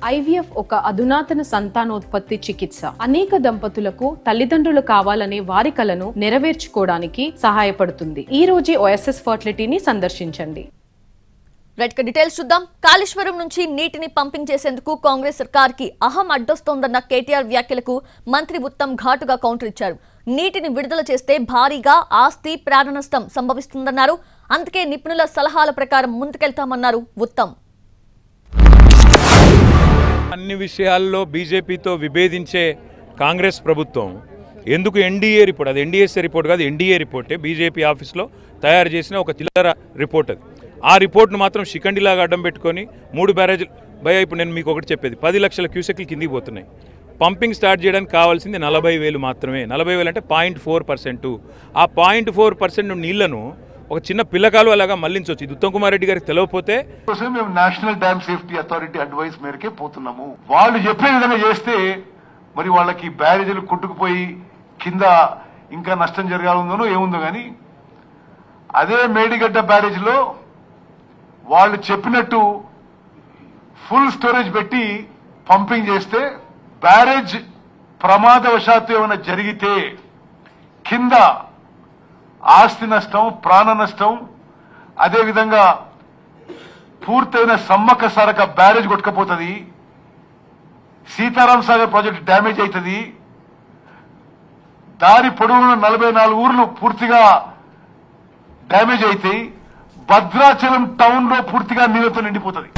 IVF ఒక అధునాతన సంతానోత్పత్తి చికిత్స. అనేక దంపతులకు తల్లిదండ్రులు కావాలనే వారి కలను నెరవేర్చుకోవడానికి సహాయపడుతుంది. ఈ రోజే ఓఎస్ఎస్ ఫర్టిలిటీని సందర్శించండి. రైట్ డీటెయిల్స్ చూద్దాం. కాళేశ్వరం నుంచి నీటిని పంపింగ్ చేసేందుకు కాంగ్రెస్ సర్కార్ కి అహం అడ్డొస్తోందన్న కేటీఆర్ వ్యాఖ్యలకు మంత్రి ఉత్తమ్ ఘాటుగా కౌంటర్ ఇచ్చారు. నీటిని విడుదల చేస్తే భారీగా ఆస్తి ప్రాణ నష్టం సంభవిస్తుందన్నారు. అందుకే నిపుణుల సలహాల ప్రకారం ముందుకెళ్తామన్నారు ఉత్తమ్. అన్ని విషయాల్లో బీజేపీతో విభేదించే కాంగ్రెస్ ప్రభుత్వం ఎందుకు ఎన్డీఏ రిపోర్ట్, అది ఎన్డీఎస్ఏ రిపోర్ట్ కాదు, ఎన్డీఏ రిపోర్టే బీజేపీ ఆఫీస్లో తయారు చేసిన ఒక చిల్లర రిపోర్ట్ అది. ఆ రిపోర్ట్ను మాత్రం షికండిలాగా అడ్డం పెట్టుకొని 3 బ్యారేజీలు ఇప్పుడు నేను మీకు ఒకటి చెప్పేది 10 లక్షల క్యూసెక్లు కిందికి పోతున్నాయి. పంపింగ్ స్టార్ట్ చేయడానికి కావాల్సింది 40,000 మాత్రమే. 40,000 అంటే 0.4%. ఆ 0.4% నీళ్లను ఒక చిన్న పిల్లకాలు అలాగా మళ్లించవచ్చు. ఇది ఉత్తమ్ కుమార్ రెడ్డి గారికి తెలియకపోతే మేము national dam safety authority advice మేరకే పోతున్నాము. వాళ్ళు చెప్పే విధంగా చేస్తే మరి వాళ్ళకి బ్యారేజీలు కొట్టుకుపోయి కింద ఇంకా నష్టం జరగాలందో ఏముందో గాని, అదే మేడిగడ్డ బ్యారేజీలో వాళ్ళు చెప్పినట్టు ఫుల్ స్టోరేజ్ పెట్టి పంపింగ్ చేస్తే బ్యారేజ్ ప్రమాదవశాత్తు ఏమైనా జరిగితే కింద ఆస్తి నష్టం, ప్రాణ నష్టం, అదేవిధంగా పూర్తయిన సమ్మక్క సారక బ్యారేజ్ కొట్టుకపోతుంది, సీతారాం సాగర్ ప్రాజెక్టు డ్యామేజ్ అవుతుంది, దారి పొడవున 44 ఊర్లు పూర్తిగా డ్యామేజ్ అవుతాయి, భద్రాచలం టౌన్ లో పూర్తిగా నీళ్లతో నిండిపోతుంది.